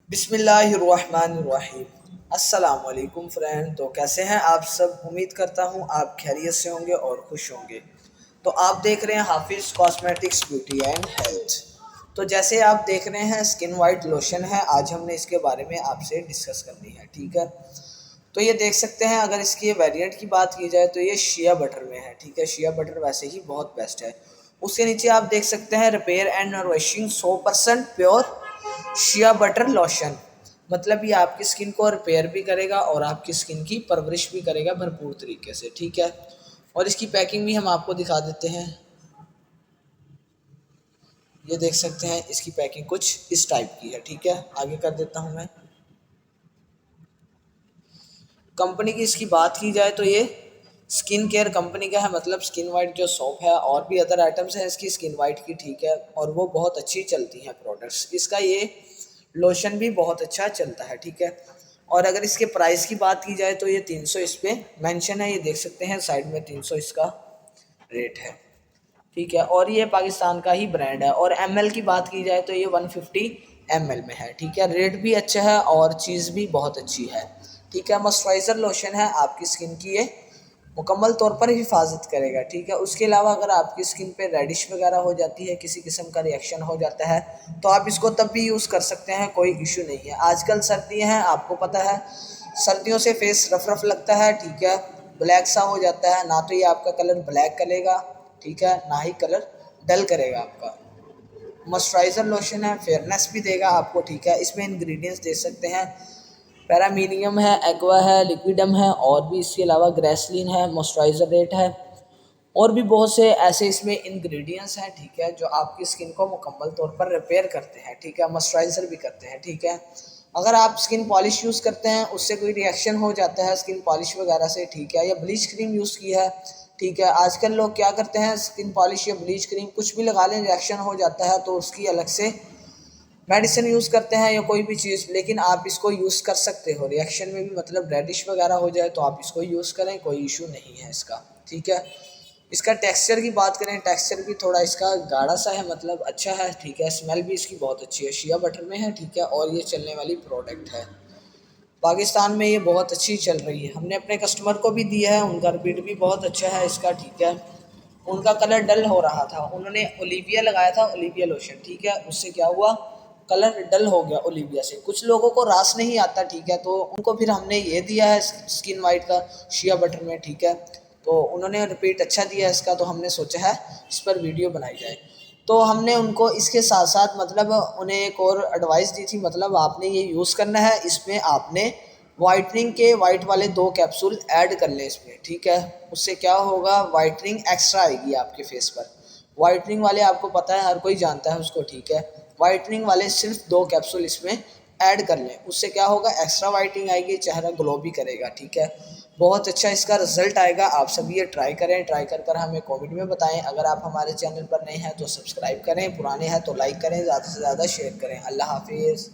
बिस्मिल्लाहिर्रहमानिर्रहीम। अस्सलाम वालेकुम फ्रेंड। तो कैसे हैं आप सब? उम्मीद करता हूं आप खैरियत से होंगे और खुश होंगे। तो आप देख रहे हैं हाफिज़ कॉस्मेटिक्स ब्यूटी एंड हेल्थ। तो जैसे आप देख रहे हैं स्किन वाइट लोशन है, आज हमने इसके बारे में आपसे डिस्कस करनी है, ठीक है। तो ये देख सकते हैं, अगर इसकी वेरिएंट की बात की जाए तो ये शिया बटर में है, ठीक है। शिया बटर वैसे ही बहुत बेस्ट है। उसके नीचे आप देख सकते हैं repair and nourishing 100% pure shea butter lotion. मतलब ये आपकी स्किन को रिपेयर भी करेगा और आपकी स्किन की परवरिश भी करेगा भरपूर तरीके से, ठीक है। और इसकी पैकिंग भी हम आपको दिखा देते हैं। ये देख सकते हैं, इसकी पैकिंग कुछ इस टाइप की है, ठीक है। आगे कर देता हूँ मैं। कंपनी की इसकी बात की जाए तो ये स्किन केयर कंपनी का है, मतलब स्किन वाइट जो सोप है और भी अदर आइटम्स हैं इसकी स्किन वाइट की, ठीक है। और वो बहुत अच्छी चलती हैं प्रोडक्ट्स। इसका ये लोशन भी बहुत अच्छा चलता है, ठीक है। और अगर इसके प्राइस की बात की जाए तो ये 300 इस पे मेंशन है, ये देख सकते हैं साइड में 300 इसका रेट है, ठीक है। और ये पाकिस्तान का ही ब्रांड है। और एमएल की बात की जाए तो ये 150 एमएल में है, ठीक है। रेट भी अच्छा है और चीज़ भी बहुत अच्छी है, ठीक है। मॉइस्चराइज़र लोशन है, आपकी स्किन की ये मुकम्मल तौर पर हिफाजत करेगा, ठीक है। उसके अलावा अगर आपकी स्किन पे रेडिश वगैरह हो जाती है, किसी किस्म का रिएक्शन हो जाता है, तो आप इसको तब भी यूज़ कर सकते हैं, कोई इशू नहीं है। आजकल सर्दियाँ हैं, आपको पता है सर्दियों से फेस रफ रफ लगता है, ठीक है। ब्लैक सा हो जाता है, ना तो ये आपका कलर ब्लैक करेगा, ठीक है, ना ही कलर डल करेगा आपका। मॉइस्चराइज़र लोशन है, फेयरनेस भी देगा आपको, ठीक है। इसमें इंग्रेडिएंट्स देख सकते हैं, पैरामीनियम है, एक्वा है, लिक्विडम है और भी इसके अलावा ग्रेसलिन है, मॉइस्चराइज़र रेट है और भी बहुत से ऐसे इसमें इंग्रेडिएंट्स हैं, ठीक है, जो आपकी स्किन को मुकम्मल तौर पर रिपेयर करते हैं, ठीक है। मॉइस्चराइज़र भी करते हैं, ठीक है। अगर आप स्किन पॉलिश यूज़ करते हैं, उससे कोई रिएक्शन हो जाता है स्किन पॉलिश वगैरह से, ठीक है, या ब्लीच क्रीम यूज़ की है, ठीक है। आजकल लोग क्या करते हैं, स्किन पॉलिश या ब्लीच क्रीम कुछ भी लगा लें, रिएक्शन हो जाता है तो उसकी अलग से मेडिसिन यूज़ करते हैं या कोई भी चीज़। लेकिन आप इसको यूज़ कर सकते हो रिएक्शन में भी, मतलब रेडिश वगैरह हो जाए तो आप इसको यूज़ करें, कोई इशू नहीं है इसका, ठीक है। इसका टेक्सचर की बात करें, टेक्सचर भी थोड़ा इसका गाढ़ा सा है, मतलब अच्छा है, ठीक है। स्मेल भी इसकी बहुत अच्छी है, शिया बटर में है, ठीक है। और ये चलने वाली प्रोडक्ट है, पाकिस्तान में ये बहुत अच्छी चल रही है। हमने अपने कस्टमर को भी दिया है, उनका रिपीट भी बहुत अच्छा है इसका, ठीक है। उनका कलर डल हो रहा था, उन्होंने ओलिविया लगाया था, ओलिविया लोशन, ठीक है। उससे क्या हुआ, कलर डल हो गया ओलिविया से। कुछ लोगों को रास नहीं आता, ठीक है, तो उनको फिर हमने ये दिया है स्किन वाइट का शिया बटर में, ठीक है। तो उन्होंने रिपीट अच्छा दिया इसका, तो हमने सोचा है इस पर वीडियो बनाई जाए। तो हमने उनको इसके साथ साथ मतलब उन्हें एक और एडवाइस दी थी, मतलब आपने ये यूज़ करना है, इसमें आपने वाइटनिंग के वाइट वाले 2 कैप्सूल ऐड कर लें इसमें, ठीक है। उससे क्या होगा, वाइटनिंग एक्स्ट्रा आएगी आपके फेस पर। वाइटनिंग वाले आपको पता है, हर कोई जानता है उसको, ठीक है। वाइटनिंग वाले सिर्फ 2 कैप्सूल इसमें ऐड कर लें, उससे क्या होगा, एक्स्ट्रा वाइटनिंग आएगी, चेहरा ग्लो भी करेगा, ठीक है। बहुत अच्छा इसका रिजल्ट आएगा। आप सभी ये ट्राई करें, ट्राई कर हमें कमेंट में बताएं। अगर आप हमारे चैनल पर नए हैं तो सब्सक्राइब करें, पुराने हैं तो लाइक करें, ज़्यादा से ज़्यादा शेयर करें। अल्लाह हाफिज़।